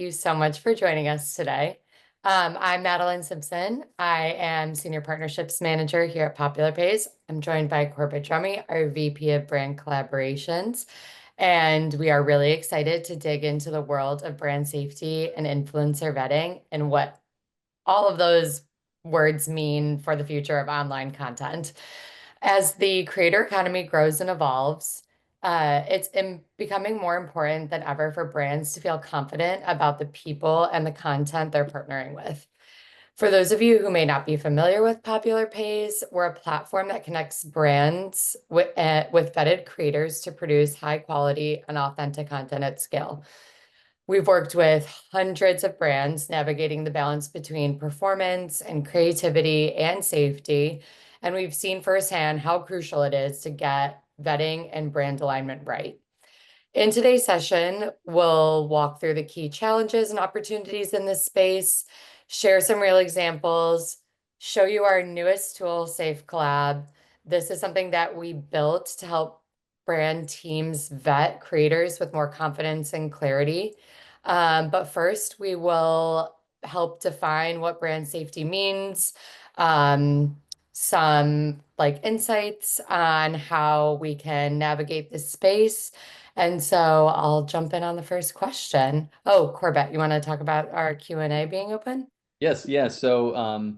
You so much for joining us today. I'm Madeline Simpson. I am Senior Partnerships Manager here at Popular Pays. I'm joined by Corbett Drummy, our VP of Brand Collaborations, and we are really excited to dig into the world of brand safety and influencer vetting and what all of those words mean for the future of online content. As the creator economy grows and evolves, becoming more important than ever for brands to feel confident about the people and the content they're partnering with. For those of you who may not be familiar with Popular Pays, we're a platform that connects brands with vetted creators to produce high quality and authentic content at scale. We've worked with hundreds of brands navigating the balance between performance and creativity and safety. And we've seen firsthand how crucial it is to get vetting and brand alignment right. In today's session, we'll walk through the key challenges and opportunities in this space, share some real examples, show you our newest tool, SafeCollab. This is something that we built to help brand teams vet creators with more confidence and clarity. But first, we will help define what brand safety means, some like insights on how we can navigate this space. And so I'll jump in on the first question. Oh, Corbett, you want to talk about our Q&A being open? Yes, yeah. So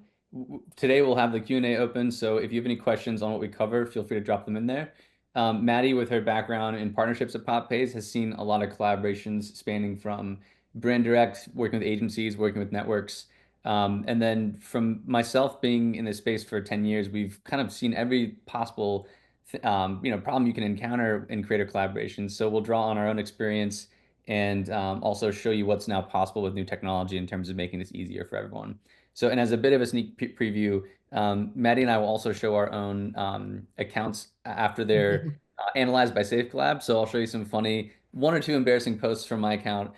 today we'll have the Q&A open. So if you have any questions on what we cover, feel free to drop them in there. Maddie, with her background in partnerships at PopPays, has seen a lot of collaborations spanning from brand direct, working with agencies, working with networks. And then from myself being in this space for 10 years, we've kind of seen every possible problem you can encounter in creator collaborations. So we'll draw on our own experience and also show you what's now possible with new technology in terms of making this easier for everyone. So, and as a bit of a sneak preview, Maddie and I will also show our own accounts after they're analyzed by SafeCollab. So I'll show you some funny, one or two embarrassing posts from my account,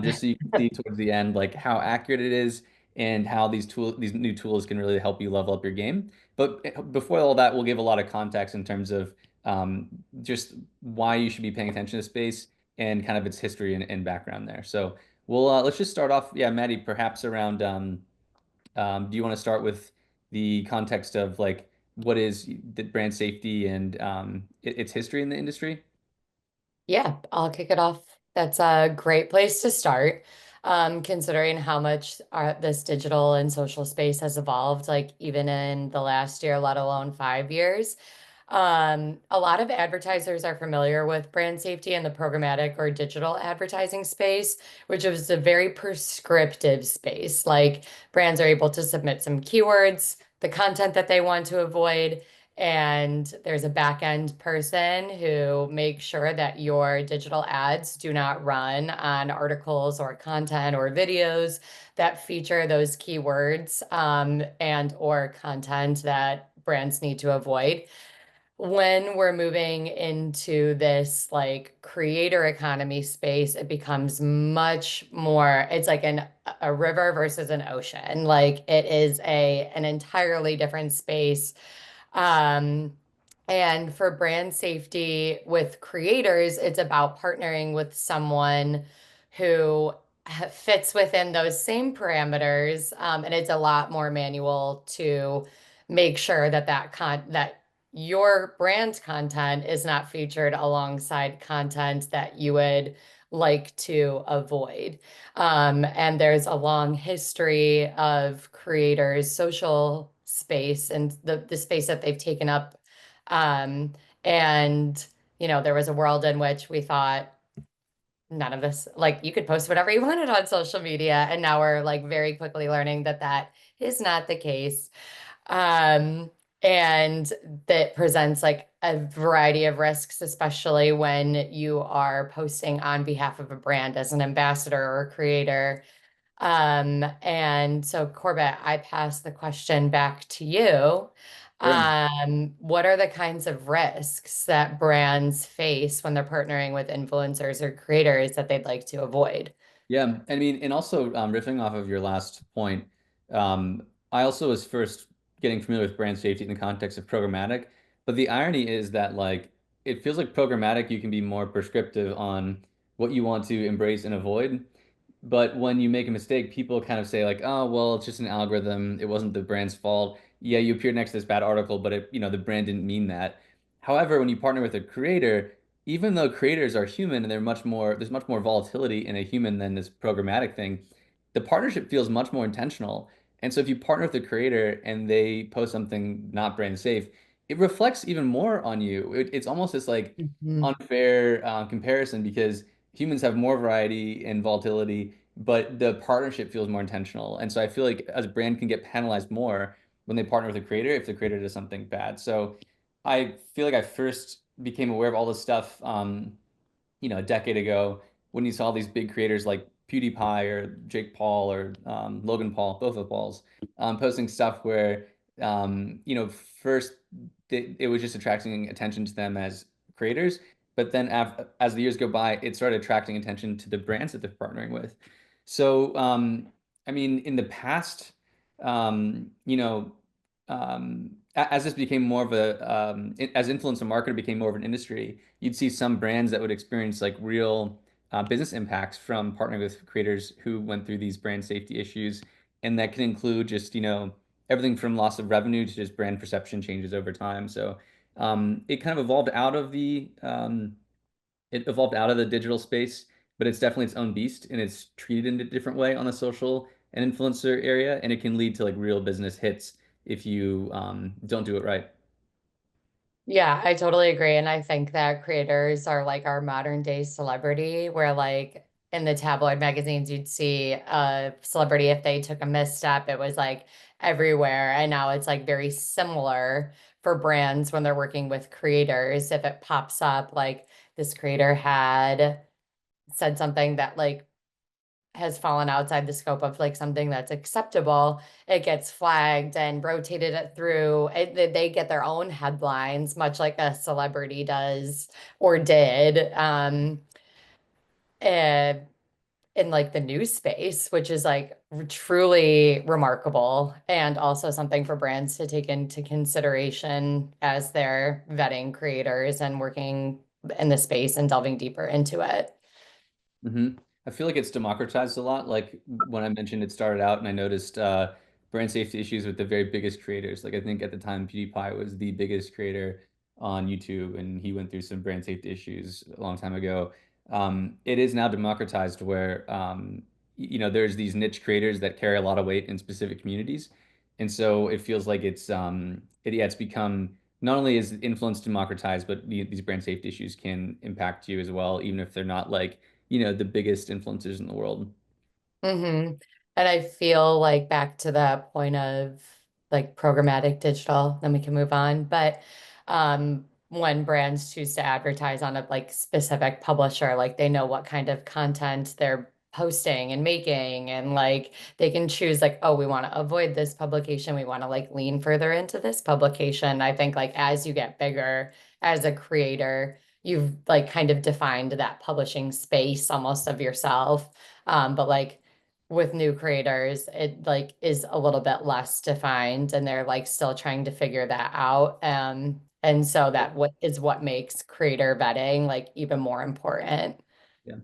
just so you can see towards the end, like how accurate it is and how these new tools can really help you level up your game. But before all that, we'll give a lot of context in terms of just why you should be paying attention to space and kind of its history and background there. So let's just start off. Yeah, Maddie, perhaps around. Do you want to start with the context of like what is the brand safety and its history in the industry? Yeah, I'll kick it off. That's a great place to start, considering how much this digital and social space has evolved, like even in the last year, let alone 5 years. A lot of advertisers are familiar with brand safety in the programmatic or digital advertising space, which is a very prescriptive space. Like brands are able to submit some keywords, the content that they want to avoid, and there's a back end person who makes sure that your digital ads do not run on articles or content or videos that feature those keywords and or content that brands need to avoid. When we're moving into this like creator economy space, it becomes much more, it's like a river versus an ocean. Like it is an entirely different space. um, and for brand safety with creators, it's about partnering with someone who fits within those same parameters. And it's a lot more manual to make sure that that your brand content is not featured alongside content that you would like to avoid. And there's a long history of creators, social space, and the space that they've taken up. Um, and, there was a world in which we thought none of this, like you could post whatever you wanted on social media. And now we're like very quickly learning that that is not the case. Um, and that presents like a variety of risks, especially when you are posting on behalf of a brand as an ambassador or a creator. And so Corbett, I pass the question back to you. Sure. What are the kinds of risks that brands face when they're partnering with influencers or creators that they'd like to avoid? Yeah, I mean, and also riffing off of your last point, I also was first getting familiar with brand safety in the context of programmatic. But the irony is that like it feels like programmatic, you can be more prescriptive on what you want to embrace and avoid. But when you make a mistake, people kind of say like, "Oh, well, it's just an algorithm. It wasn't the brand's fault. Yeah, you appeared next to this bad article, but the brand didn't mean that." However, when you partner with a creator, even though creators are human and there's much more volatility in a human than this programmatic thing, the partnership feels much more intentional. And so if you partner with a creator and they post something not brand safe, it reflects even more on you. It's almost this like Mhm. unfair comparison because humans have more variety and volatility, but the partnership feels more intentional. And so I feel like as a brand can get penalized more when they partner with a creator if the creator does something bad. So I feel like I first became aware of all this stuff, a decade ago when you saw these big creators like PewDiePie or Jake Paul or Logan Paul, both of the Pauls, posting stuff where, first it was just attracting attention to them as creators, but then as the years go by, it started attracting attention to the brands that they're partnering with. So, I mean, in the past, um, you know, as this became more of as influencer marketer became more of an industry, you'd see some brands that would experience like real business impacts from partnering with creators who went through these brand safety issues. And that can include just, everything from loss of revenue to just brand perception changes over time. So it kind of it evolved out of the digital space, but it's definitely its own beast and it's treated in a different way on the social and influencer area. And it can lead to like real business hits if you don't do it right. Yeah, I totally agree. And I think that creators are like our modern day celebrity, where like in the tabloid magazines, you'd see a celebrity, if they took a misstep, it was like everywhere. And now it's like very similar for brands when they're working with creators. If it pops up, like this creator had said something that like has fallen outside the scope of like something that's acceptable, it gets flagged and rotated it through. They get their own headlines, much like a celebrity does or did, eh, in like the news space, which is like truly remarkable and also something for brands to take into consideration as they're vetting creators and working in the space and delving deeper into it. hmm I feel like it's democratized a lot. Like when I mentioned it started out and I noticed brand safety issues with the very biggest creators. Like I think at the time PewDiePie was the biggest creator on YouTube and he went through some brand safety issues a long time ago. It is now democratized where there's these niche creators that carry a lot of weight in specific communities. And so it feels like it's become not only is influence democratized, but these brand safety issues can impact you as well, even if they're not like the biggest influencers in the world. hmm And I feel like back to the point of like programmatic digital, then we can move on. But when brands choose to advertise on a like specific publisher, like they know what kind of content they're posting and making, and like they can choose like, oh, we want to avoid this publication, we want to like lean further into this publication. I think like as you get bigger as a creator, you've like kind of defined that publishing space almost of yourself. But like with new creators, it like is a little bit less defined and they're like still trying to figure that out. And so that what makes creator vetting like even more important. Yeah.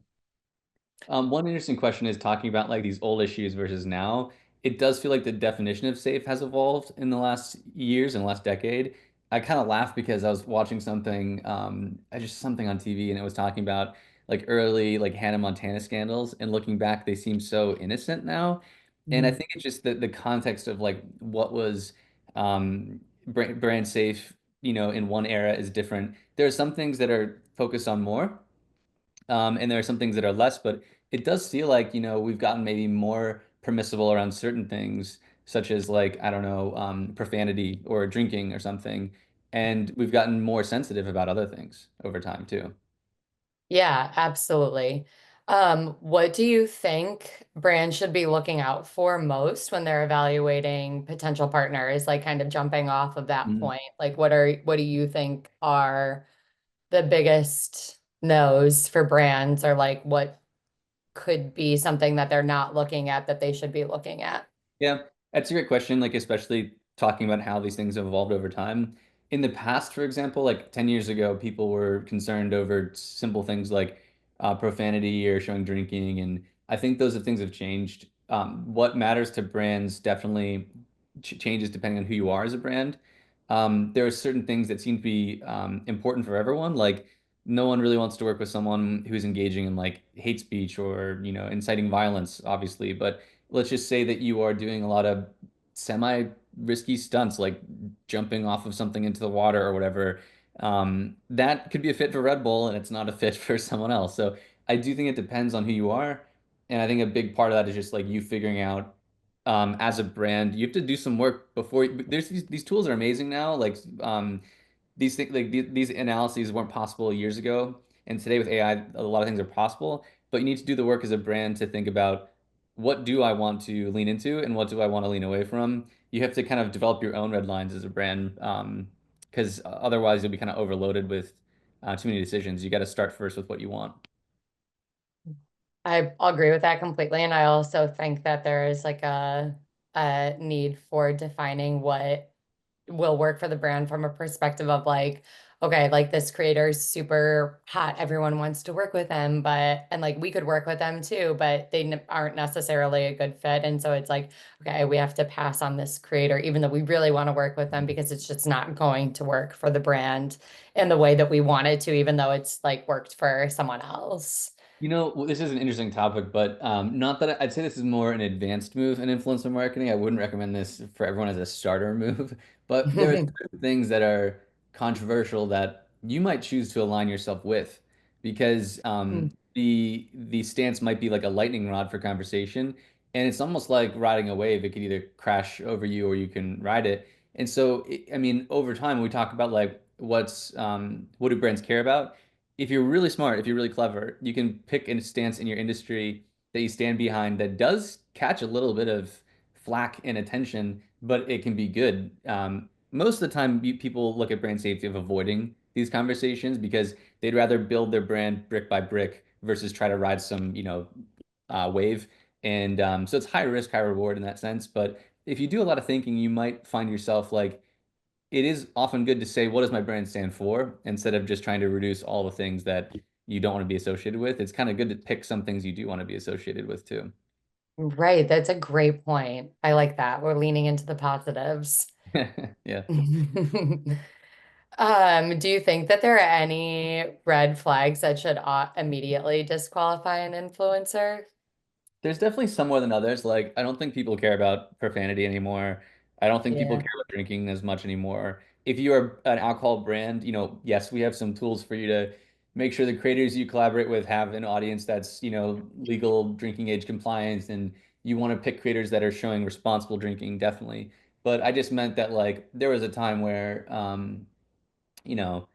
One interesting question is talking about like these old issues versus now. It does feel like the definition of safe has evolved in the last years and last decade. I kind of laughed because I was watching something on TV, and it was talking about like early like Hannah Montana scandals, and looking back, they seem so innocent now. And I Mhm. think it's just the context of like what was brand safe, in one era is different. There are some things that are focused on more. And there are some things that are less, but it does feel like, we've gotten maybe more permissible around certain things, such as like, I don't know, profanity or drinking or something. And we've gotten more sensitive about other things over time too. Yeah, absolutely. What do you think brands should be looking out for most when they're evaluating potential partners, like kind of jumping off of that Mm. point? Like what do you think are the biggest no's for brands, or like what could be something that they're not looking at that they should be looking at? Yeah, that's a great question. Like, especially talking about how these things have evolved over time. In the past, for example, like 10 years ago, people were concerned over simple things like profanity or showing drinking. And I think those are things have changed. What matters to brands definitely ch changes depending on who you are as a brand. There are certain things that seem to be important for everyone. Like no one really wants to work with someone who's engaging in like hate speech or, inciting violence, obviously. But let's just say that you are doing a lot of semi-risky stunts, like jumping off of something into the water or whatever. That could be a fit for Red Bull, and it's not a fit for someone else. So I do think it depends on who you are. And I think a big part of that is just like you figuring out as a brand, you have to do some work before there's these tools are amazing now. Like these things like these analyses weren't possible years ago. And today with AI, a lot of things are possible, but you need to do the work as a brand to think about what do I want to lean into and what do I want to lean away from. You have to kind of develop your own red lines as a brand, because otherwise you'll be kind of overloaded with too many decisions. You got to start first with what you want. I agree with that completely. And I also think that there is like a need for defining what will work for the brand from a perspective of like, okay, like this creator is super hot. Everyone wants to work with them, but, and like we could work with them too, but they aren't necessarily a good fit. And so it's like, okay, we have to pass on this creator, even though we really want to work with them because it's just not going to work for the brand in the way that we want it to, even though it's like worked for someone else. Well, this is an interesting topic, but not that I'd say this is more an advanced move in influencer marketing. I wouldn't recommend this for everyone as a starter move, but there are certain things that are controversial that you might choose to align yourself with because the stance might be like a lightning rod for conversation, and it's almost like riding a wave. It could either crash over you or you can ride it. And so, I mean, over time, we talk about like what do brands care about? If you're really smart, if you're really clever, you can pick a stance in your industry that you stand behind that does catch a little bit of flack and attention, but it can be good. Most of the time, people look at brand safety of avoiding these conversations because they'd rather build their brand brick by brick versus try to ride some, wave. And so it's high risk, high reward in that sense. But if you do a lot of thinking, you might find yourself like, it is often good to say, what does my brand stand for? Instead of just trying to reduce all the things that you don't want to be associated with. It's kind of good to pick some things you do want to be associated with too. Right. That's a great point. I like that. We're leaning into the positives. Yeah. Do you think that there are any red flags that should immediately disqualify an influencer? There's definitely some more than others. Like, I don't think people care about profanity anymore. I don't think people Yeah. care about drinking as much anymore. If you are an alcohol brand, yes, we have some tools for you to make sure the creators you collaborate with have an audience that's, legal drinking age compliance, and you want to pick creators that are showing responsible drinking, definitely. But I just meant that like there was a time where you know,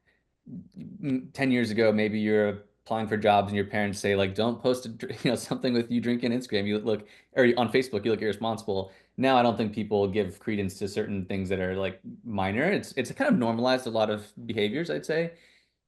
10 years ago, maybe you're applying for jobs and your parents say like, don't post something with you drinking Instagram. You look or on Facebook, you look irresponsible. Now I don't think people give credence to certain things that are like minor. It's kind of normalized a lot of behaviors, I'd say.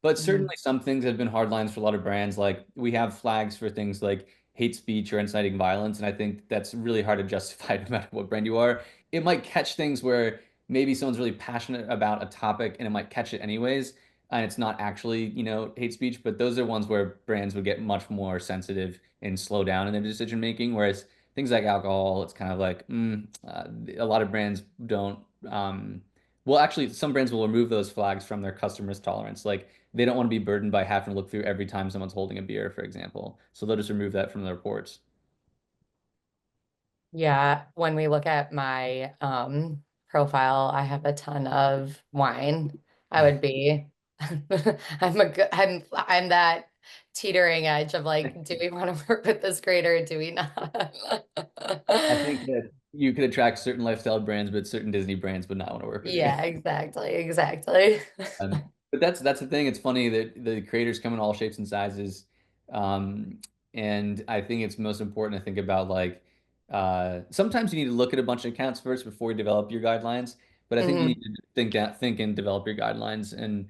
But Mhm. certainly some things have been hard lines for a lot of brands. Like we have flags for things like hate speech or inciting violence. And I think that's really hard to justify no matter what brand you are. It might catch things where maybe someone's really passionate about a topic and it might catch it anyways. And it's not actually, hate speech, but those are ones where brands would get much more sensitive and slow down in their decision making. Whereas things like alcohol, it's kind of like a lot of brands don't. Well, actually, some brands will remove those flags from their customers' tolerance. Like they don't want to be burdened by having to look through every time someone's holding a beer, for example. So they'll just remove that from the reports. Yeah, when we look at my profile, I have a ton of wine. I would be I'm that teetering edge of like, do we want to work with this creator or do we not? I think that you could attract certain lifestyle brands, but certain Disney brands would not want to work with you. Yeah, exactly, exactly. But that's the thing. It's funny that the creators come in all shapes and sizes. Um, and I think it's most important to think about like sometimes you need to look at a bunch of accounts first before you develop your guidelines. But I think you need Hmm. to think and develop your guidelines, and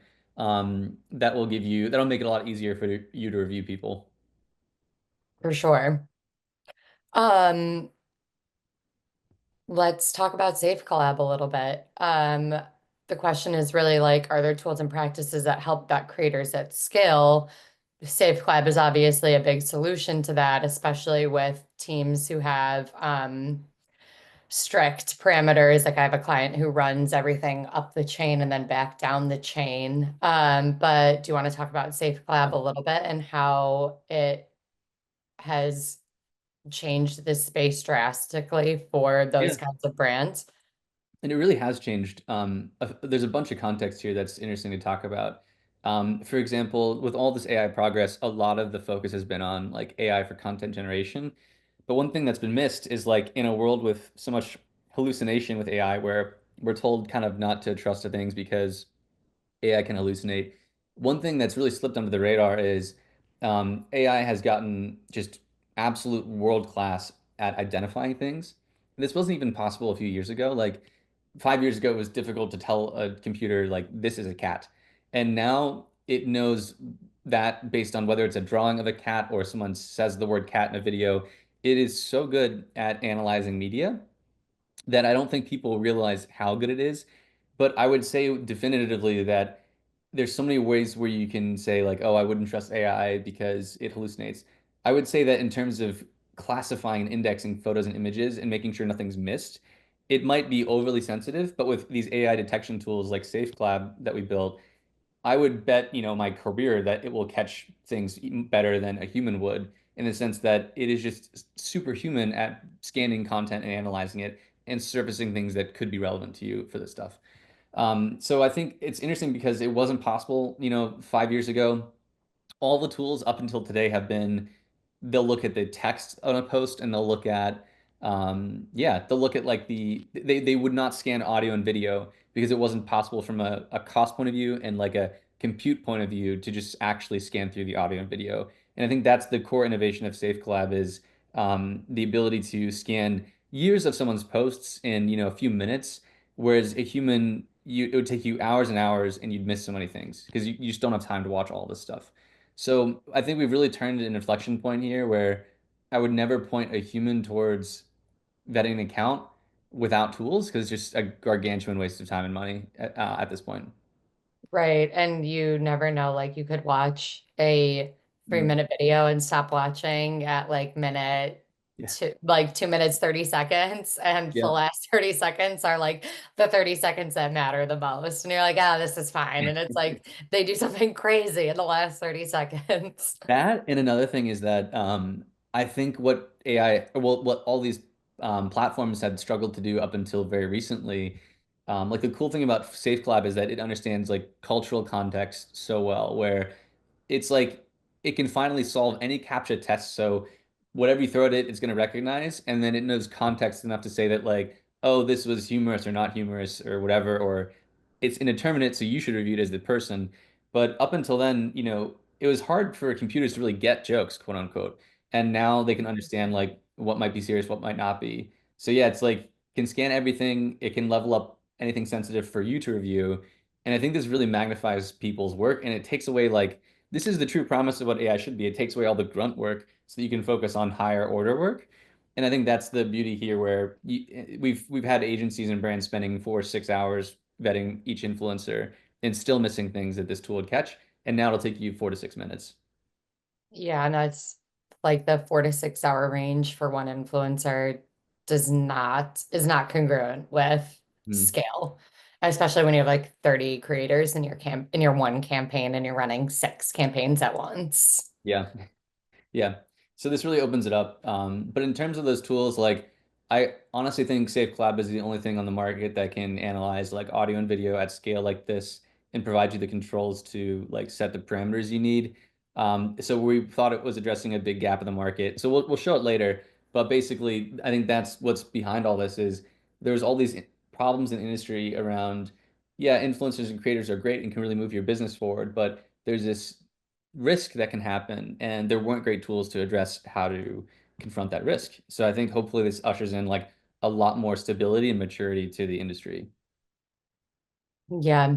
that'll make it a lot easier for you to review people. For sure. Um, let's talk about SafeCollab a little bit. The question is really like, are there tools and practices that help that creators at scale SafeCollab is obviously a big solution to that, especially with teams who have strict parameters. Like I have a client who runs everything up the chain and then back down the chain. But do you want to talk about SafeCollab a little bit and how it has changed this space drastically for those Yeah. kinds of brands? And it really has changed. There's a bunch of context here that's interesting to talk about. For example, with all this AI progress, a lot of the focus has been on like AI for content generation. But one thing that's been missed is like in a world with so much hallucination with AI, where we're told kind of not to trust the things because AI can hallucinate. One thing that's really slipped under the radar is AI has gotten just absolute world class at identifying things. This wasn't even possible a few years ago. Like 5 years ago, it was difficult to tell a computer like this is a cat, and now it knows that based on whether it's a drawing of a cat or someone says the word cat in a video. It is so good at analyzing media that I don't think people realize how good it is. But I would say definitively that there's so many ways where you can say like, oh, I wouldn't trust AI because it hallucinates. I would say that in terms of classifying and indexing photos and images and making sure nothing's missed, it might be overly sensitive, but with these AI detection tools like SafeCollab that we built, I would bet, my career that it will catch things even better than a human would, in the sense that it is just superhuman at scanning content and analyzing it and surfacing things that could be relevant to you for this stuff. So I think it's interesting because it wasn't possible, 5 years ago. All the tools up until today have been they'll look at the text on a post and they'll look at they'll look at like they would not scan audio and video because it wasn't possible from a cost point of view and like a compute point of view to just actually scan through the audio and video. And I think that's the core innovation of SafeCollab is the ability to scan years of someone's posts in a few minutes, whereas a human it would take you hours and hours and you'd miss so many things because you just don't have time to watch all this stuff. So I think we've really turned an inflection point here where I would never point a human towards vetting an account without tools because it's just a gargantuan waste of time and money at this point. Right. And you never know, like you could watch a three Mm. minute video and stop watching at like minute Yeah. two, like 2 minutes, 30 seconds. And the Yeah. last 30 seconds are like the 30 seconds that matter the most. And you're like, ah, this is fine. And it's like they do something crazy in the last 30 seconds. That and another thing is that I think what AI, well, what all these platforms had struggled to do up until very recently, like the cool thing about SafeCollab is that it understands like cultural context so well, where it's like it can finally solve any CAPTCHA test. So whatever you throw at it, it's going to recognize, and then it knows context enough to say that like, oh, this was humorous or not humorous or whatever, or it's indeterminate, so you should review it as the person. But up until then, it was hard for computers to really get jokes, quote unquote. And now they can understand like what might be serious, what might not be. So yeah, it's like can scan everything. It can level up anything sensitive for you to review. And I think this really magnifies people's work and it takes away like this is the true promise of what AI should be. It takes away all the grunt work so that you can focus on higher order work. And I think that's the beauty here, where we've had agencies and brands spending 4 or 6 hours vetting each influencer and still missing things that this tool would catch. And now it'll take you 4 to 6 minutes. Yeah, and that's like the 4 to 6 hour range for one influencer is not congruent with Hmm. scale, especially when you have like 30 creators in in your one campaign and you're running 6 campaigns at once. Yeah. Yeah. So this really opens it up. But in terms of those tools, like I honestly think SafeCollab is the only thing on the market that can analyze like audio and video at scale like this and provide you the controls to like set the parameters you need. So we thought it was addressing a big gap in the market. So we'll show it later. But basically, I think that's what's behind all this is there's all these problems in the industry around, yeah, influencers and creators are great and can really move your business forward, but there's this risk that can happen, and there weren't great tools to address how to confront that risk. So I think hopefully this ushers in like a lot more stability and maturity to the industry. Yeah.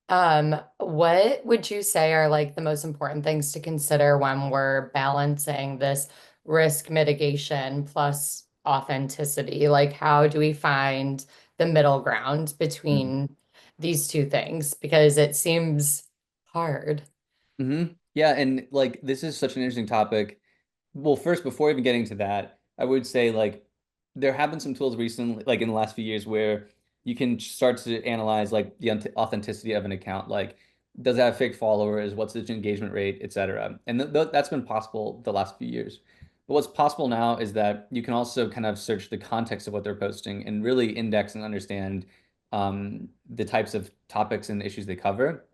What would you say are like the most important things to consider when we're balancing this risk mitigation plus authenticity? Like, how do we find the middle ground between these two things? Because it seems hard. Mm-hmm. Yeah, and like this is such an interesting topic. Well, first, before even getting to that, I would say like there have been some tools recently, like in the last few years, where you can start to analyze like the authenticity of an account. Like, does it have fake followers? What's its engagement rate, etc. And that's been possible the last few years. But what's possible now is that you can also kind of search the context of what they're posting and really index and understand the types of topics and issues they cover.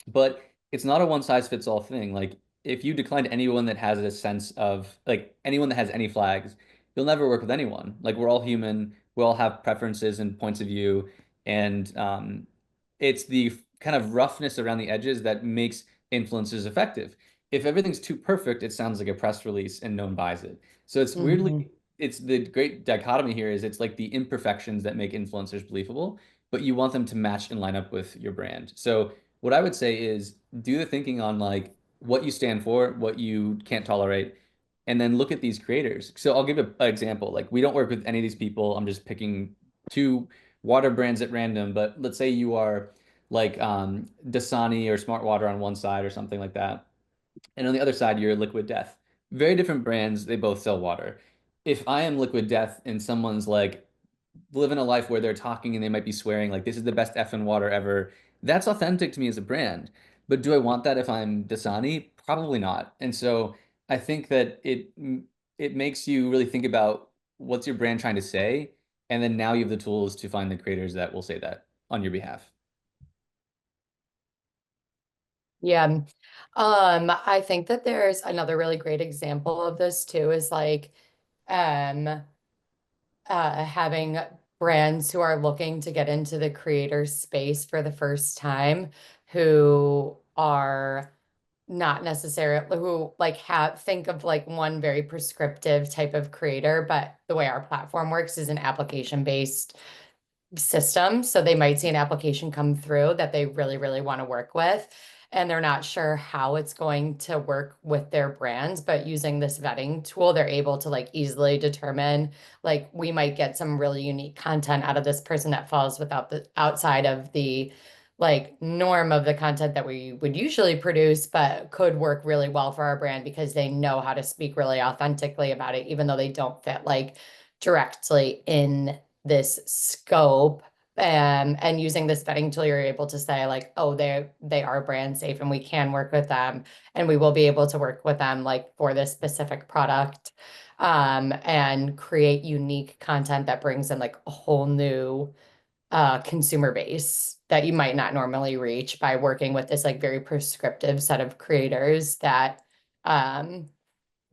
But it's not a one size fits all thing. Like if you decline anyone that has a sense of like anyone that has any flags, you'll never work with anyone. Like we're all human, we all have preferences and points of view, and it's the kind of roughness around the edges that makes influencers effective. If everything's too perfect, it sounds like a press release and no one buys it. So it's weirdly, Hmm. it's the great dichotomy here is it's like the imperfections that make influencers believable, but you want them to match and line up with your brand. So what I would say is do the thinking on like what you stand for, what you can't tolerate, and then look at these creators. So I'll give an example. Like we don't work with any of these people. I'm just picking two water brands at random, but let's say you are like Dasani or Smart Water on one side or something like that. And on the other side, you're Liquid Death. Very different brands. They both sell water. If I am Liquid Death and someone's like living a life where they're talking and they might be swearing like this is the best effing water ever, that's authentic to me as a brand. But do I want that if I'm Dasani? Probably not. And so I think that it makes you really think about what's your brand trying to say, and then now you have the tools to find the creators that will say that on your behalf. Yeah. I think that there's another really great example of this too, is like um having brands who are looking to get into the creator space for the first time, who are not necessarily who like have think of like one very prescriptive type of creator, but the way our platform works is an application based system. So they might see an application come through that they really, really want to work with, and they're not sure how it's going to work with their brands. But using this vetting tool, they're able to like easily determine like we might get some really unique content out of this person that falls without the outside of the like norm of the content that we would usually produce, but could work really well for our brand because they know how to speak really authentically about it, even though they don't fit like directly in this scope. And using this vetting tool, you're able to say like, oh, they are brand safe and we can work with them, and we will be able to work with them like for this specific product, and create unique content that brings in like a whole new consumer base that you might not normally reach by working with this like very prescriptive set of creators that um,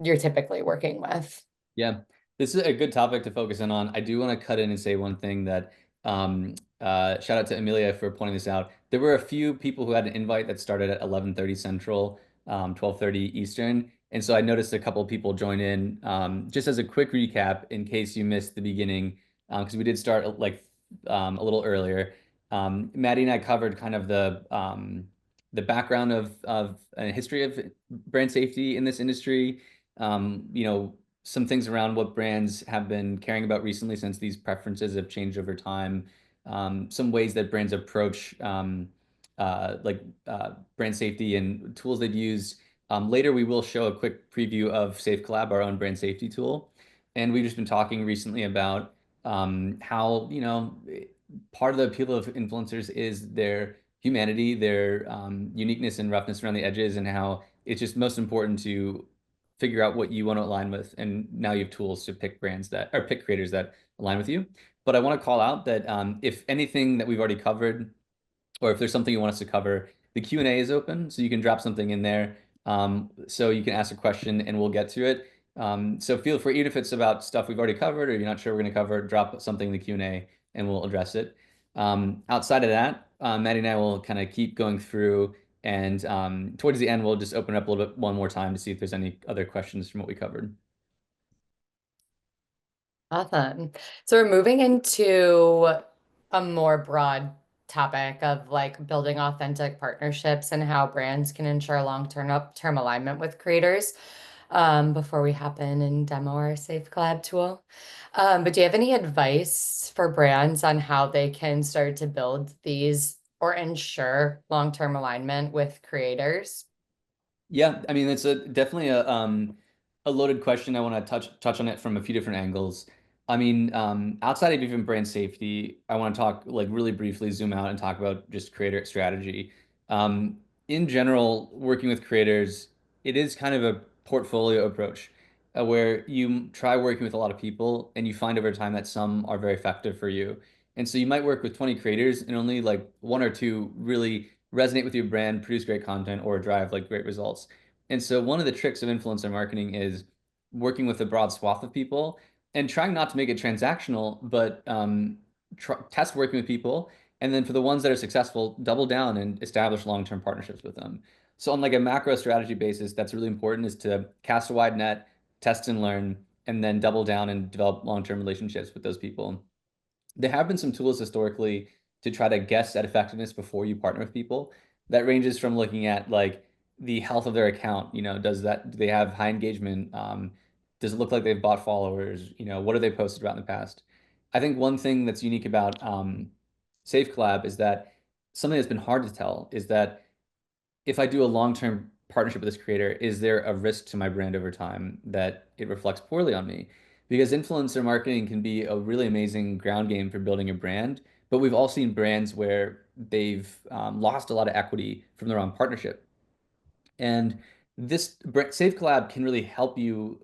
you're typically working with. Yeah, this is a good topic to focus in on. I do want to cut in and say one thing that shout out to Amelia for pointing this out. There were a few people who had an invite that started at 11:30 Central, 12:30 Eastern. And so I noticed a couple of people join in. Just as a quick recap, in case you missed the beginning, because we did start like a little earlier. Maddie and I covered kind of the background of a history of brand safety in this industry. You know, some things around what brands have been caring about recently since these preferences have changed over time. Some ways that brands approach brand safety and tools they've used. Later, we will show a quick preview of SafeCollab, our own brand safety tool. And we've just been talking recently about how, you know, part of the appeal of influencers is their humanity, their uniqueness and roughness around the edges, and how it's just most important to figure out what you want to align with. And now you have tools to pick brands that or pick creators that align with you. But I want to call out that if anything that we've already covered, or if there's something you want us to cover, the Q&A is open, so you can drop something in there. So you can ask a question and we'll get to it. So feel free, even if it's about stuff we've already covered or you're not sure we're going to cover, drop something in the Q&A and we'll address it. Outside of that, Maddie and I will kind of keep going through, and towards the end, we'll just open up a little bit one more time to see if there's any other questions from what we covered. Awesome. So we're moving into a more broad topic of like building authentic partnerships and how brands can ensure long-term alignment with creators, before we hop in and demo our Safe Collab tool. But do you have any advice for brands on how they can start to build these or ensure long-term alignment with creators? Yeah, I mean it's a definitely a loaded question. I want to touch on it from a few different angles. I mean, outside of even brand safety, I want to talk like really briefly zoom out and talk about just creator strategy. Um, in general, working with creators, it is kind of a portfolio approach where you try working with a lot of people and you find over time that some are very effective for you. And so you might work with 20 creators and only like one or two really resonate with your brand, produce great content, or drive like great results. And so one of the tricks of influencer marketing is working with a broad swath of people and trying not to make it transactional, but test working with people. And then for the ones that are successful, double down and establish long-term partnerships with them. So on like a macro strategy basis, that's really important is to cast a wide net, test and learn, and then double down and develop long-term relationships with those people. There have been some tools historically to try to guess at effectiveness before you partner with people. That ranges from looking at like the health of their account. Do they have high engagement? Does it look like they've bought followers? What have they posted about in the past? I think one thing that's unique about SafeCollab is that something that's been hard to tell is that if I do a long-term partnership with this creator, is there a risk to my brand over time that it reflects poorly on me? Because influencer marketing can be a really amazing ground game for building a brand, but we've all seen brands where they've lost a lot of equity from the wrong partnership. And this Safe Collab can really help you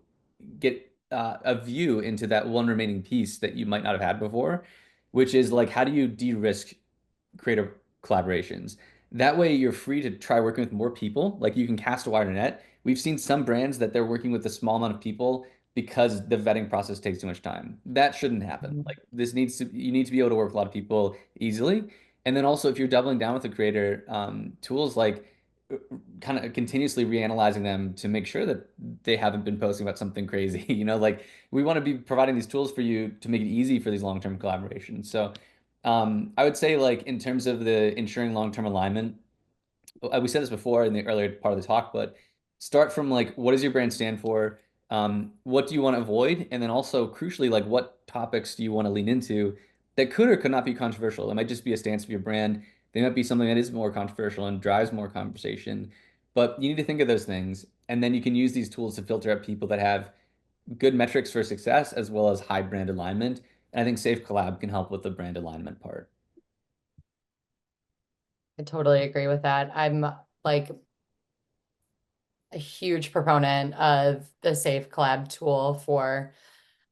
get a view into that one remaining piece that you might not have had before, which is like, how do you de-risk creative collaborations? That way, you're free to try working with more people. Like you can cast a wider net. We've seen some brands that they're working with a small amount of people because the vetting process takes too much time. That shouldn't happen. Like you need to be able to work with a lot of people easily. And then also, if you're doubling down with a creator, tools like kind of continuously reanalyzing them to make sure that they haven't been posting about something crazy. Like we want to be providing these tools for you to make it easy for these long-term collaborations. So I would say like in terms of the ensuring long-term alignment, we said this before in the earlier part of the talk, but start from like what does your brand stand for? What do you want to avoid? And then also crucially, like what topics do you want to lean into that could or could not be controversial? It might just be a stance of your brand. They might be something that is more controversial and drives more conversation. But you need to think of those things. And then you can use these tools to filter out people that have good metrics for success as well as high brand alignment. And I think Safe Collab can help with the brand alignment part. I totally agree with that. I'm like a huge proponent of the Safe Collab tool for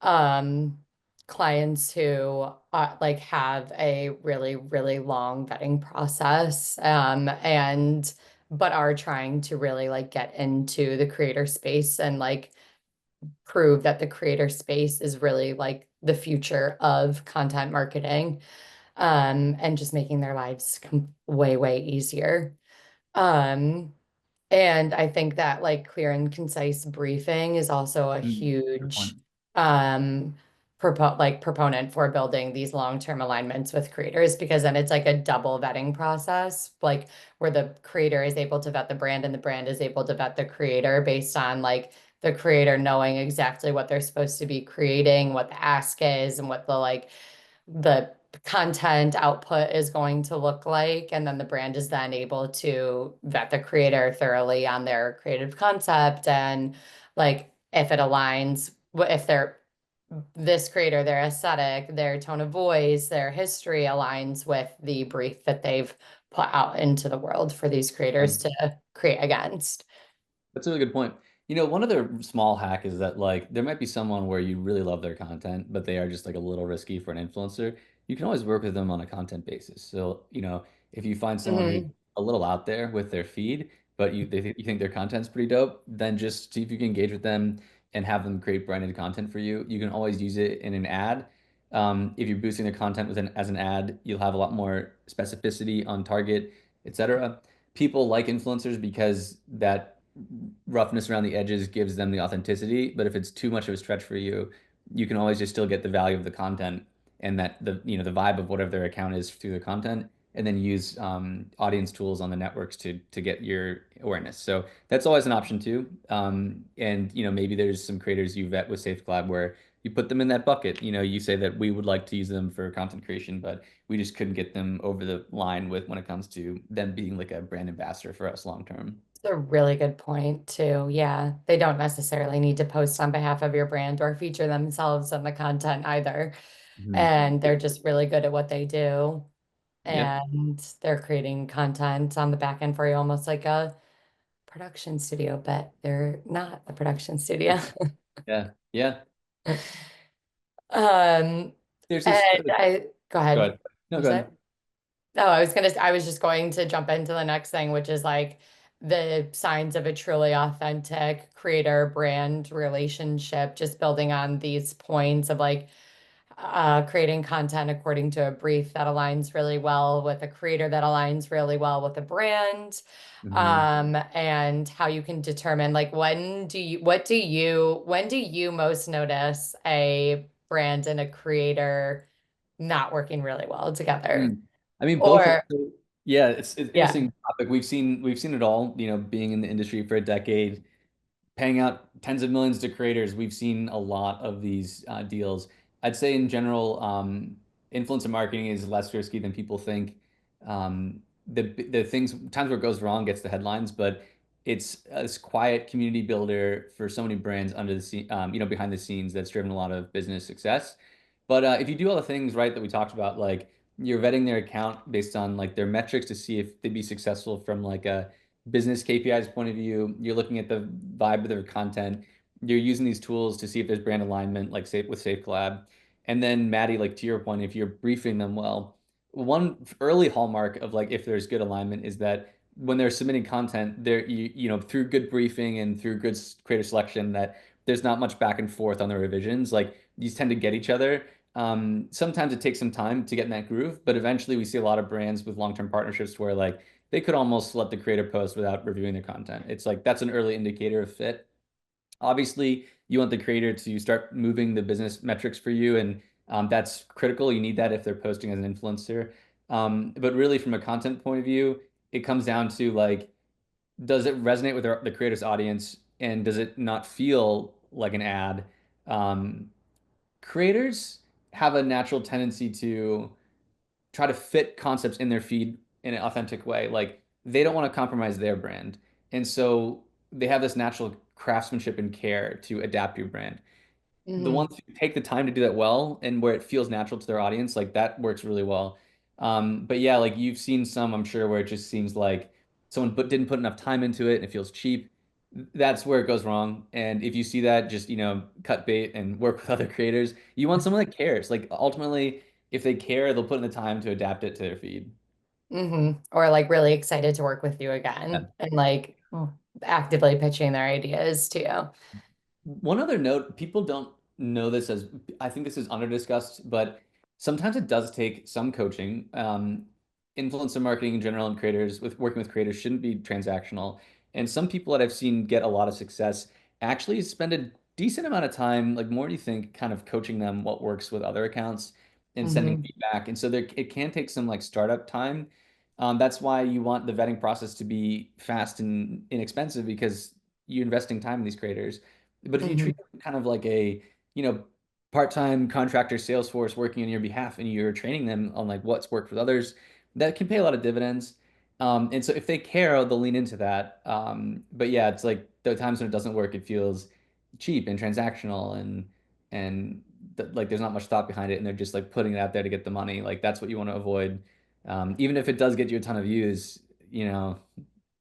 um clients who like have a really, really long vetting process and but are trying to really like get into the creator space and like prove that the creator space is really like the future of content marketing and just making their lives way, way easier. Um, and I think that like clear and concise briefing is also a Good point. huge proponent for building these long-term alignments with creators because then it's like a double vetting process, like where the creator is able to vet the brand and the brand is able to vet the creator based on like the creator knowing exactly what they're supposed to be creating, what the ask is, and what the content output is going to look like. And then the brand is then able to vet the creator thoroughly on their creative concept and like if it aligns, if they're this creator, their aesthetic, their tone of voice, their history aligns with the brief that they've put out into the world for these creators to create against. That's a really good point. One other small hack is that like there might be someone where you really love their content, but they are just like a little risky for an influencer. You can always work with them on a content basis. So, if you find someone who's Mhm. a little out there with their feed, but you think their content's pretty dope, then just see if you can engage with them and have them create branded content for you. You can always use it in an ad. If you're boosting their content as an ad, you'll have a lot more specificity on target, etc. People like influencers because that roughness around the edges gives them the authenticity. But if it's too much of a stretch for you, you can always just still get the value of the content and that the vibe of whatever their account is through the content, and then use audience tools on the networks to get your awareness. So that's always an option too. And maybe there's some creators you vet with Safe Collab where you put them in that bucket. You say that we would like to use them for content creation, but we just couldn't get them over the line with when it comes to them being like a brand ambassador for us long term. It's a really good point too. Yeah. They don't necessarily need to post on behalf of your brand or feature themselves in the content either. Mhm. And they're just really good at what they do. Yep. And they're creating content on the back end for you, almost like a production studio, but they're not a production studio. Yeah. Yeah. Um, There's and this. go Go ahead. ahead. No, You go said? ahead. No, I was just going to jump into the next thing, which is like the signs of a truly authentic creator brand relationship, just building on these points of like creating content according to a brief that aligns really well with a creator that aligns really well with a brand, Hmm. and how you can determine like when do you most notice a brand and a creator not working really well together? Mm. I mean, both of Or yeah, it's yeah. interesting topic. We've seen it all, being in the industry for a decade, paying out tens of millions to creators. We've seen a lot of these deals. I'd say in general, influencer marketing is less risky than people think. The things times where it goes wrong gets the headlines, but it's this quiet community builder for so many brands under the scene, behind the scenes that's driven a lot of business success. But if you do all the things right that we talked about, like you're vetting their account based on like their metrics to see if they'd be successful from like a business KPIs point of view. You're looking at the vibe of their content. You're using these tools to see if there's brand alignment, like safe with SafeCollab. And then Maddie, like to your point, if you're briefing them well, one early hallmark of like if there's good alignment is that when they're submitting content, they're through good briefing and through good creator selection, that there's not much back and forth on the revisions. Like these tend to get each other. Sometimes it takes some time to get in that groove, but eventually we see a lot of brands with long-term partnerships where like they could almost let the creator post without reviewing their content. It's like that's an early indicator of fit. Obviously, you want the creator to start moving the business metrics for you, and that's critical. You need that if they're posting as an influencer. But really, from a content point of view, it comes down to like, does it resonate with the creator's audience, and does it not feel like an ad? Um, Creators have a natural tendency to try to fit concepts in their feed in an authentic way. Like they don't want to compromise their brand. And so they have this natural craftsmanship and care to adapt your brand. The Mhm. ones who take the time to do that well and where it feels natural to their audience, like that works really well. But yeah, like you've seen some, I'm sure, where it just seems like someone didn't put enough time into it and it feels cheap. That's where it goes wrong. And if you see that, just, cut bait and work with other creators. You want someone that cares. Like ultimately, if they care, they'll put in the time to adapt it to their feed. Or like really excited to work with you again Yeah. and like actively pitching their ideas to you. One other note, people don't know this as I think this is under discussed, but sometimes it does take some coaching. Influencer marketing in general and creators with working with creators shouldn't be transactional. And some people that I've seen get a lot of success actually spend a decent amount of time, like more do you think, kind of coaching them what works with other accounts and sending Hmm. feedback. And so there it can take some like startup time. That's why you want the vetting process to be fast and inexpensive because you're investing time in these creators. But if you Hmm. treat them kind of like a, you know, part-time contractor sales force working on your behalf and you're training them on like what's worked with others, that can pay a lot of dividends. And so if they care, they'll lean into that. But yeah, it's like the times when it doesn't work, it feels cheap and transactional and like there's not much thought behind it and they're just like putting it out there to get the money. Like that's what you want to avoid. Even if it does get you a ton of views,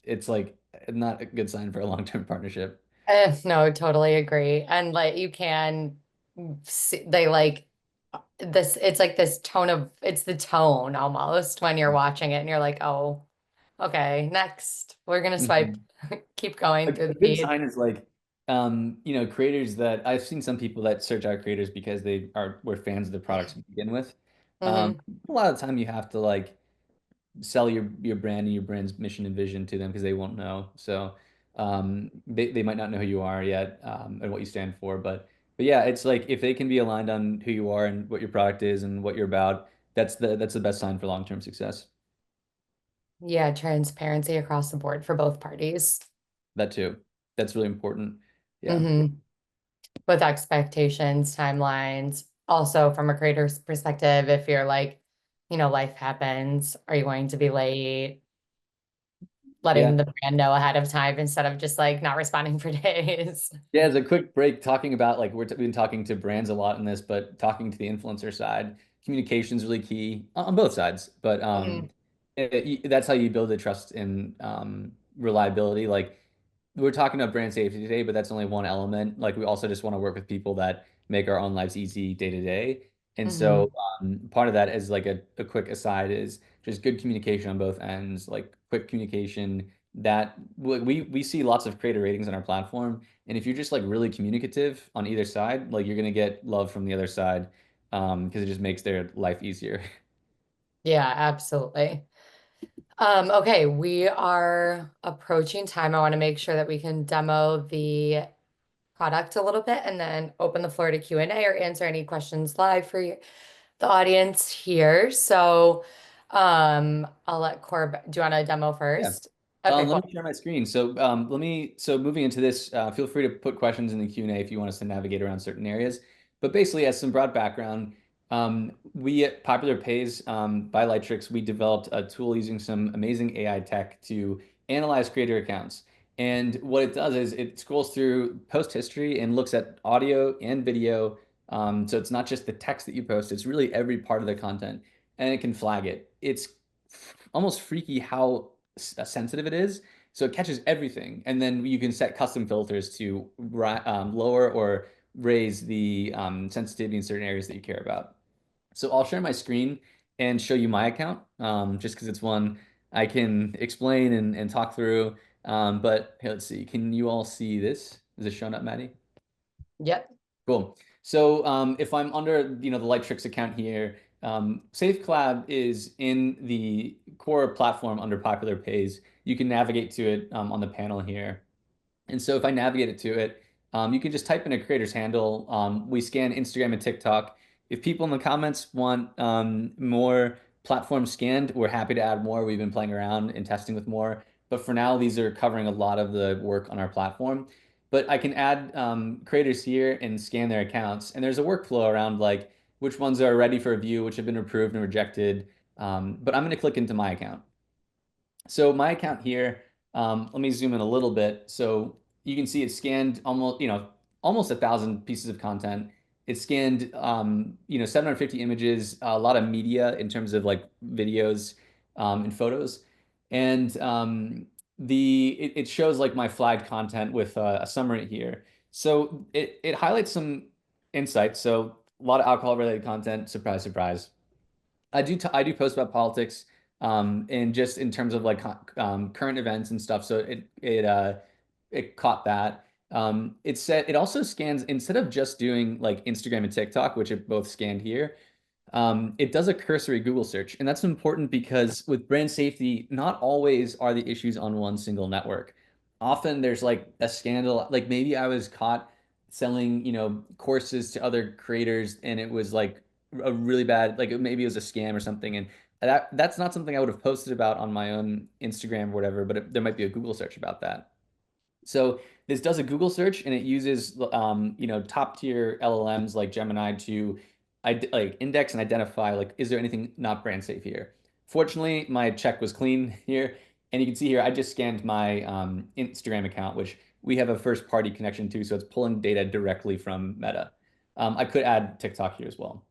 it's like not a good sign for a long-term partnership. No, totally agree. And like you can see, they like this, it's like this tone of, it's the tone almost when you're watching it and you're like, oh, okay, next. We're gonna swipe, Mhm. keep going through A the good feed. sign is like, creators that I've seen some people that search out creators because they were fans of the products to begin with. Hmm. A lot of the time you have to like sell your brand and your brand's mission and vision to them because they won't know. So they might not know who you are yet and what you stand for. But yeah, it's like if they can be aligned on who you are and what your product is and what you're about, that's the best sign for long-term success. Yeah, transparency across the board for both parties. That too. That's really important. Yeah. Hmm. With expectations, timelines. Also, from a creator's perspective, if you're like, life happens, are you going to be late? letting Yeah. the brand know ahead of time instead of just like not responding for days. Yeah, as a quick break, talking about like we've been talking to brands a lot in this, but talking to the influencer side, communication is really key on both sides. But Mhm. that's how you build the trust and reliability. Like we're talking about brand safety today, but that's only one element. Like we also just want to work with people that make our own lives easy day to day. And so Mhm. part of that is like a quick aside is just good communication on both ends, like quick communication that we see lots of creator ratings on our platform. And if you're just like really communicative on either side, like you're gonna get love from the other side, because it just makes their life easier. Yeah, absolutely. Okay, we are approaching time. I want to make sure that we can demo the product a little bit and then open the floor to Q&A or answer any questions live for the audience here. So, I'll let Corb, do you want to demo Yeah. first? Okay, Let cool. me share my screen. So moving into this, feel free to put questions in the Q&A if you want us to navigate around certain areas. But basically, as some broad background, we at Popular Pays by Lightrix, we developed a tool using some amazing AI tech to analyze creator accounts. And what it does is it scrolls through post history and looks at audio and video. So it's not just the text that you post, it's really every part of the content, and it can flag it. It's almost freaky how sensitive it is. So it catches everything, and then you can set custom filters to lower or raise the sensitivity in certain areas that you care about. So I'll share my screen and show you my account, just because it's one I can explain and talk through. But hey, let's see. Can you all see this? Is it showing up, Maddie? Yep. Cool. So if I'm under, the Lightrix account here, SafeCollab is in the core platform under Popular Pays. You can navigate to it on the panel here. And so if I navigate it to it, you can just type in a creator's handle. We scan Instagram and TikTok. If people in the comments want more platforms scanned, we're happy to add more. We've been playing around and testing with more. But for now, these are covering a lot of the work on our platform. But I can add creators here and scan their accounts. And there's a workflow around like which ones are ready for review, which have been approved and rejected. But I'm going to click into my account. So my account here, let me zoom in a little bit. So you can see it scanned almost 1,000 pieces of content. It scanned, 750 images, a lot of media in terms of like videos, and photos. And it shows like my flagged content with a summary here. So it highlights some insights. So a lot of alcohol related content, surprise, surprise. I do post about politics, and just in terms of like current events and stuff. So it caught that. It also scans instead of just doing like Instagram and TikTok, which it both scanned here. It does a cursory Google search, and that's important because with brand safety, not always are the issues on one single network. Often there's like a scandal, like maybe I was caught selling, courses to other creators, and it was like a really bad, like maybe it was a scam or something, and that's not something I would have posted about on my own Instagram or whatever, but there might be a Google search about that. So this does a Google search and it uses top tier LLMs like Gemini to like index and identify like is there anything not brand safe here. Fortunately, my check was clean here, and you can see here I just scanned my Instagram account, which we have a first party connection to, so it's pulling data directly from Meta. I could add TikTok here as well.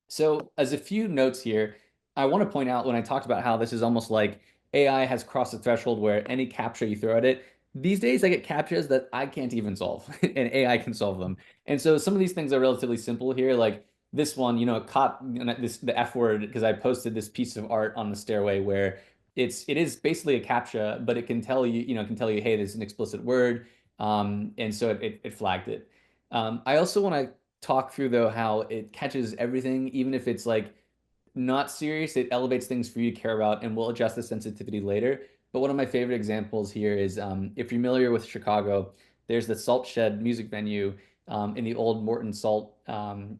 So, as a few notes here, I want to point out when I talked about how this is almost like AI has crossed the threshold where any captcha you throw at it, these days I get captchas that I can't even solve, and AI can solve them. And so some of these things are relatively simple here, like this one, it caught the F word because I posted this piece of art on the stairway where it is basically a captcha, but it can tell you, hey, this is an explicit word, and so it flagged it. I also want to talk through though how it catches everything, even if it's like not serious, it elevates things for you to care about, and we'll adjust the sensitivity later. But one of my favorite examples here is if you're familiar with Chicago, there's the Salt Shed music venue in the old Morton Salt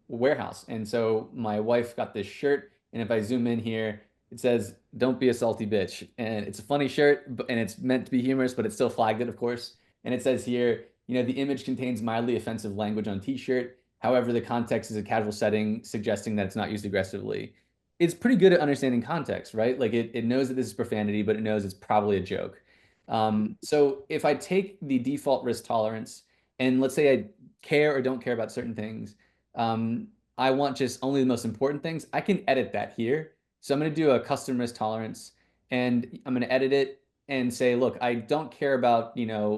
warehouse. And so my wife got this shirt, and if I zoom in here, it says, "Don't be a salty bitch." And it's a funny shirt, and it's meant to be humorous, but it's still flagged it, of course. And it says here, the image contains mildly offensive language on t-shirt. However, the context is a casual setting, suggesting that it's not used aggressively. It's pretty good at understanding context, right? Like it knows that this is profanity, but it knows it's probably a joke. So if I take the default risk tolerance and let's say I care or don't care about certain things, um, I want just only the most important things, I can edit that here. So I'm going to do a custom risk tolerance and I'm going to edit it and say, look, I don't care about,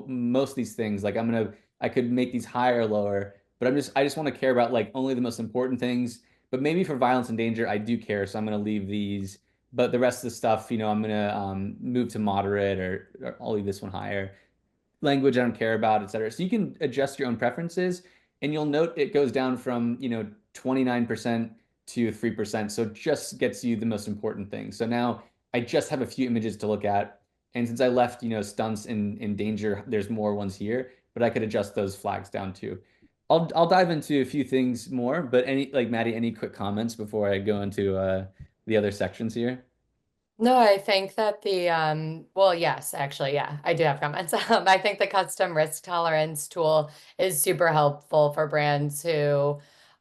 most of these things. Like I could make these higher or lower, but I just want to care about like only the most important things. But maybe for violence and danger, I do care. So I'm going to leave these, but the rest of the stuff, I'm gonna move to moderate or I'll leave this one higher. Language I don't care about, etc. So you can adjust your own preferences, and you'll note it goes down from 29% to 3%. So it just gets you the most important things. So now I just have a few images to look at, and since I left stunts in danger, there's more ones here, but I could adjust those flags down too. I'll dive into a few things more, but Maddie, any quick comments before I go into the other sections here? No, I think that well, yes, actually, yeah, I do have comments. I think the custom risk tolerance tool is super helpful for brands who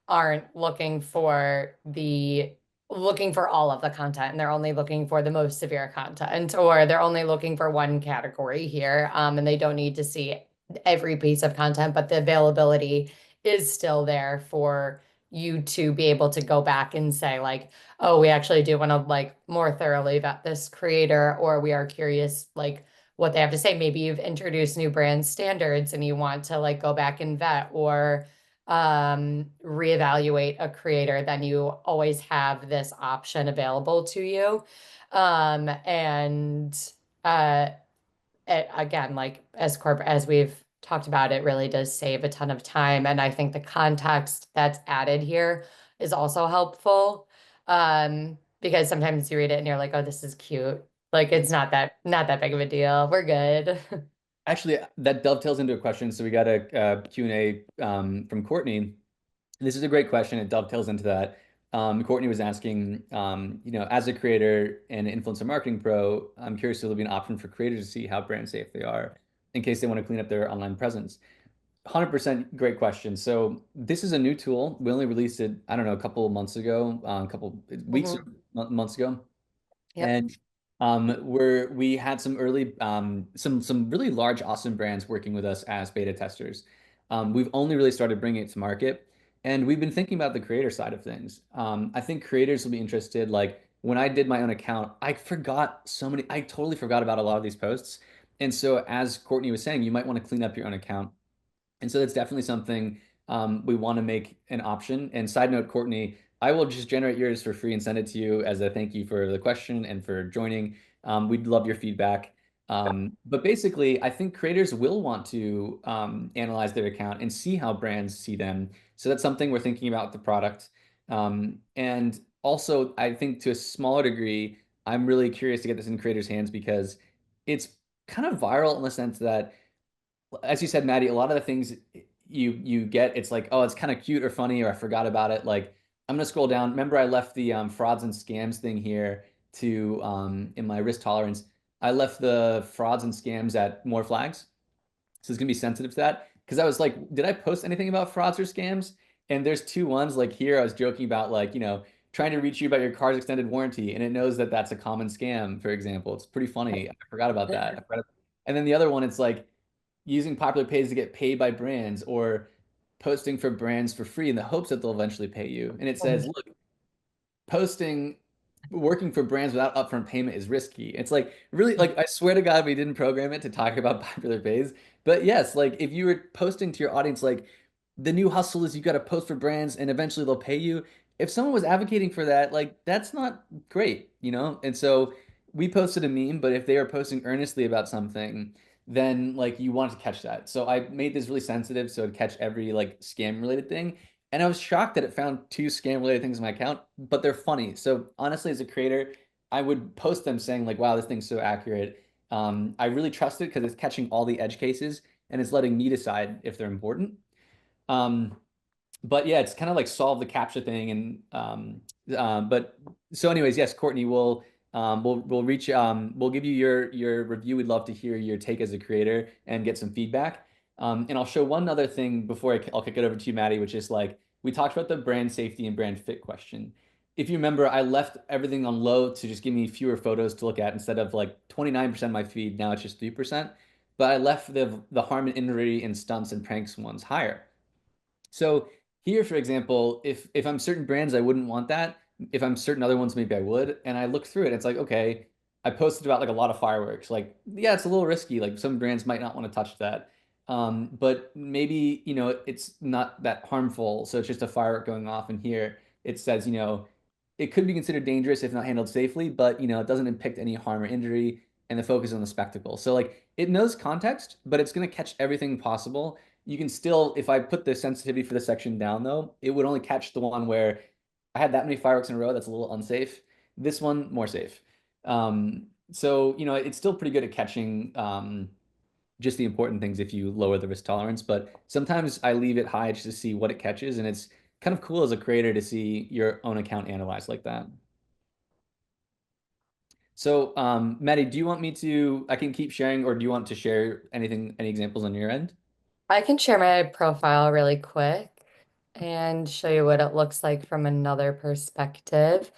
aren't looking for all of the content and they're only looking for the most severe content, or they're only looking for one category here, and they don't need to see every piece of content, but the availability is still there for you to be able to go back and say like, oh, we actually do want to like more thoroughly vet this creator, or we are curious like what they have to say. Maybe you've introduced new brand standards and you want to like go back and vet or reevaluate a creator, then you always have this option available to you. And again, like as we've talked about, it really does save a ton of time. And I think the context that's added here is also helpful. Because sometimes you read it and you're like, oh, this is cute. Like it's not that big of a deal. We're good. Actually, that dovetails into a question. So we got a Q&A from Courtney. This is a great question. It dovetails into that. Courtney was asking, as a creator and influencer marketing pro, I'm curious if there'll be an option for creators to see how brand safe they are in case they want to clean up their online presence. 100% great question. So this is a new tool. We only released it, I don't know, a couple of months ago, a couple weeks or Mhm. months ago. Yep. And we had some early some really large awesome brands working with us as beta testers. We've only really started bringing it to market, and we've been thinking about the creator side of things. I think creators will be interested. Like when I did my own account, I totally forgot about a lot of these posts. And so as Courtney was saying, you might want to clean up your own account. And so that's definitely something we want to make an option. And side note, Courtney, I will just generate yours for free and send it to you as a thank you for the question and for joining. We'd love your feedback. But basically, I think creators will want to analyze their account and see how brands see them. So that's something we're thinking about with the product. And also, I think to a smaller degree, I'm really curious to get this in creators' hands because it's kind of viral in the sense that as you said, Maddie, a lot of the things you get, it's like, oh, it's kind of cute or funny, or I forgot about it. Like, I'm gonna scroll down. Remember, I left the frauds and scams thing here to in my risk tolerance. I left the frauds and scams at more flags. So it's gonna be sensitive to that. Because I was like, did I post anything about frauds or scams? And there's two ones like here. I was joking about like, trying to reach you about your car's extended warranty, and it knows that that's a common scam, for example. It's pretty funny. I forgot about that. And then the other one, it's like using popular pages to get paid by brands or posting for brands for free in the hopes that they'll eventually pay you. And it says, look, posting working for brands without upfront payment is risky. It's like really like I swear to God we didn't program it to talk about popular pays. But yes, like if you were posting to your audience like the new hustle is you got to post for brands and eventually they'll pay you. If someone was advocating for that, like that's not great. And so we posted a meme, but if they are posting earnestly about something, then like you want to catch that. So I made this really sensitive so it'd catch every like scam related thing. And I was shocked that it found two scam related things in my account, but they're funny. So honestly, as a creator, I would post them saying like, "Wow, this thing's so accurate." I really trust it because it's catching all the edge cases and it's letting me decide if they're important. Um, but yeah, it's kind of like solve the captcha thing. And but so, anyways, yes, Courtney, we'll give you your review. We'd love to hear your take as a creator and get some feedback. And I'll show one other thing before I'll kick it over to you, Maddie, which is like we talked about the brand safety and brand fit question. if you remember, I left everything on low to just give me fewer photos to look at instead of like 29% of my feed. Now it's just 3%. But I left the harm and injury and stunts and pranks ones higher. So here, for example, if I'm certain brands, I wouldn't want that. If I'm certain other ones, maybe I would. And I look through it, it's like, okay, I posted about like a lot of fireworks. Like, yeah, it's a little risky. Like some brands might not want to touch that. But maybe, it's not that harmful. So it's just a firework going off. And here it says, it could be considered dangerous if not handled safely, but it doesn't impact any harm or injury, and the focus on the spectacle. So like it knows context, but it's going to catch everything possible. You can still, if I put the sensitivity for the section down though, it would only catch the one where I had that many fireworks in a row. That's a little unsafe. This one, more safe. So, it's still pretty good at catching just the important things if you lower the risk tolerance. But sometimes I leave it high just to see what it catches. And it's kind of cool as a creator to see your own account analyzed like that. So, Maddie, do you want me to, I can keep sharing, or do you want to share anything, any examples on your end? I can share my profile really quick and show you what it looks like from another perspective.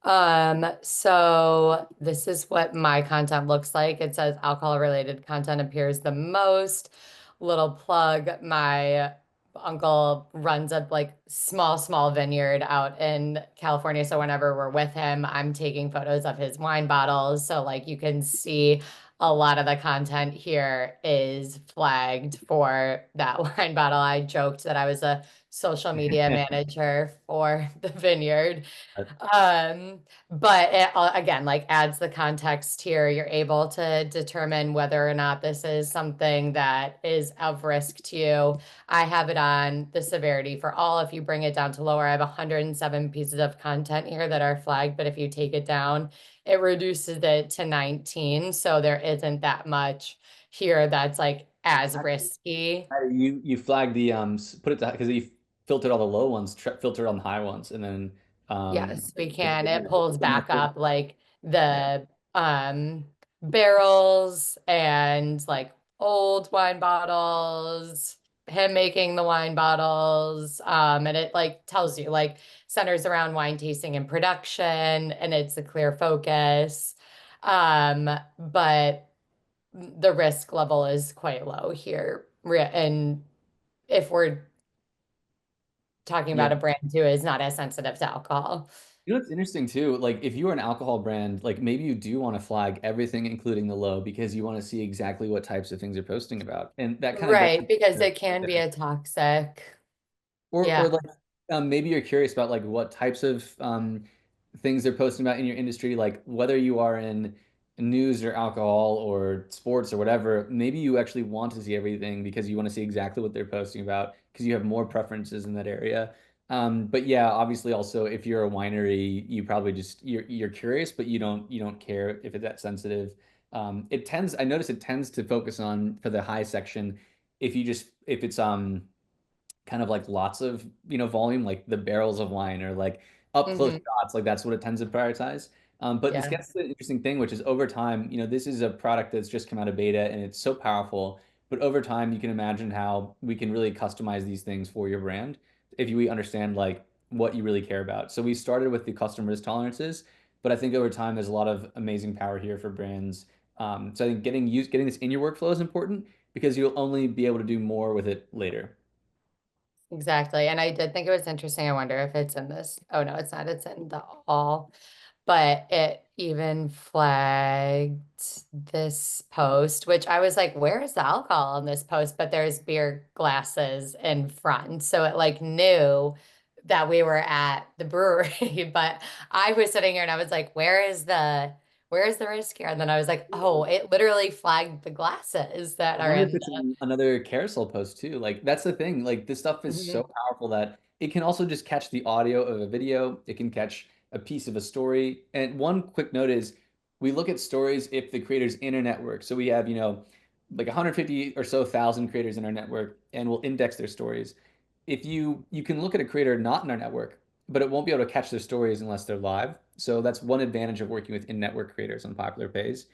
So this is what my content looks like. It says alcohol related content appears the most. Little plug, my uncle runs a like small vineyard out in California. So whenever we're with him, I'm taking photos of his wine bottles. So like you can see a lot of the content here is flagged for that wine bottle. I joked that I was a social media manager for the vineyard. Um, but it again, like adds the context here. You're able to determine whether or not this is something that is of risk to you. I have it on the severity for all. If you bring it down to lower, I have 107 pieces of content here that are flagged, but if you take it down, it reduces it to 19. So there isn't that much here that's like as risky. You flagged the put it to because you filtered all the low ones, filtered on the high ones, and then Yes, we the can. It bigger, pulls the more back up like yeah. the barrels and like old wine bottles, him making the wine bottles. And it like tells you like centers around wine tasting and production, and it's a clear focus. But the risk level is quite low here. And if we're talking Yeah. about a brand who is not as sensitive to alcohol. You know what's interesting too? Like if you are an alcohol brand, like maybe you do want to flag everything, including the low, because you want to see exactly what types of things they're posting about. And that kind of gets Right, because into it can be a toxic. or Yeah. like maybe you're curious about like what types of things they're posting about in your industry, like whether you are in news or alcohol or sports or whatever. Maybe you actually want to see everything because you want to see exactly what they're posting about because you have more preferences in that area. But yeah, obviously also if you're a winery, you probably just you're curious, but you don't care if it's that sensitive. It tends, I notice it tends to focus on for the high section if it's kind of like lots of volume, like the barrels of wine or like up close Hmm. shots, like that's what it tends to prioritize. But this Yeah, gets to the interesting thing, which is over time, this is a product that's just come out of beta and it's so powerful. But over time, you can imagine how we can really customize these things for your brand if we understand like what you really care about. So we started with the custom risk tolerances, but I think over time there's a lot of amazing power here for brands. So I think getting this in your workflow is important because you'll only be able to do more with it later. exactly. And I did think it was interesting. I wonder if it's in this. Oh no, it's not. It's in the all. But it even flagged this post, which I was like, where is the alcohol in this post? But there's beer glasses in front. So it like knew that we were at the brewery. But I was sitting here and I was like, where is the risk here? And then I was like, oh, it literally flagged the glasses that I are wonder if in it's in another carousel post too. Like that's the thing. Like this stuff is so the. powerful that it can also just catch the audio of a video. It can catch a piece of a story. And one quick note is we look at stories if the creator's in a network. So we have, like 150 or so thousand creators in our network and we'll index their stories. If you can look at a creator not in our network, but it won't be able to catch their stories unless they're live. So that's one advantage of working with in-network creators on popular pays.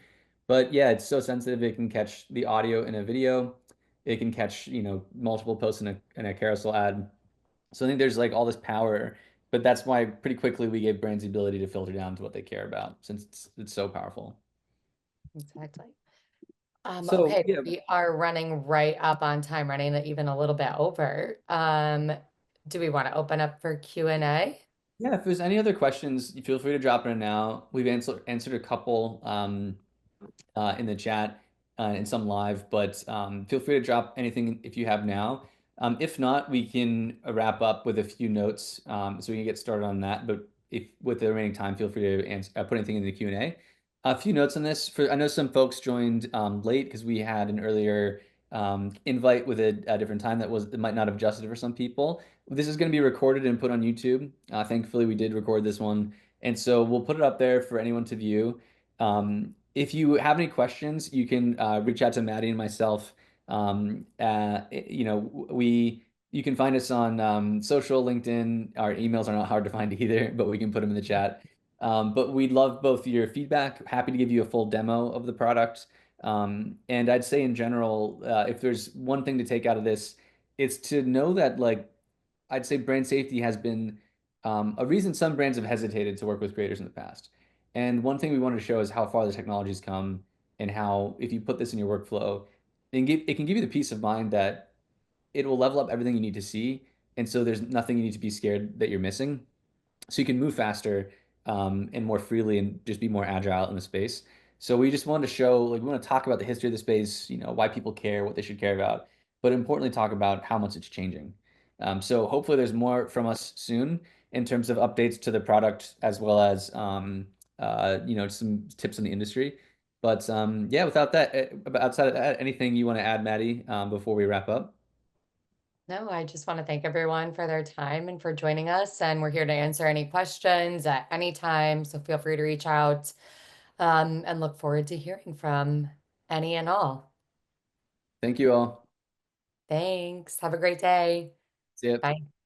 But yeah, it's so sensitive. It can catch the audio in a video. It can catch, multiple posts in a carousel ad. So I think there's like all this power But that's why pretty quickly we gave brands the ability to filter down to what they care about since it's so powerful. Exactly. So Okay, yeah, we are running right up on time, running even a little bit over. Do we want to open up for Q&A? yeah. If there's any other questions, feel free to drop it in now. We've answered a couple. In the chat and some live, but feel free to drop anything if you have now. If not, we can wrap up with a few notes so we can get started on that. But if with the remaining time, feel free to put anything in the Q&A. A few notes on this. I know some folks joined late because we had an earlier invite with a different time that might not have adjusted for some people. This is going to be recorded and put on YouTube. Thankfully, we did record this one, and so we'll put it up there for anyone to view. If you have any questions, you can reach out to Maddie and myself. You can find us on social, LinkedIn. Our emails are not hard to find either, but we can put them in the chat. But we'd love both your feedback. Happy to give you a full demo of the product. And I'd say in general, if there's one thing to take out of this, it's to know that like I'd say brand safety has been a reason some brands have hesitated to work with creators in the past. And one thing we wanted to show is how far the technology's come and how if you put this in your workflow, it can give you the peace of mind that it will level up everything you need to see. And so there's nothing you need to be scared that you're missing. So you can move faster and more freely and just be more agile in the space. So we just wanted to show, like, we want to talk about the history of the space, why people care, what they should care about, but importantly, talk about how much it's changing. So hopefully there's more from us soon in terms of updates to the product as well as, some tips in the industry. But yeah, without that, outside of that, anything you want to add, Maddie, before we wrap up? No, I just want to thank everyone for their time and for joining us. And we're here to answer any questions at any time. So feel free to reach out and look forward to hearing from any and all. Thank you all. Thanks. Have a great day. See ya. Bye.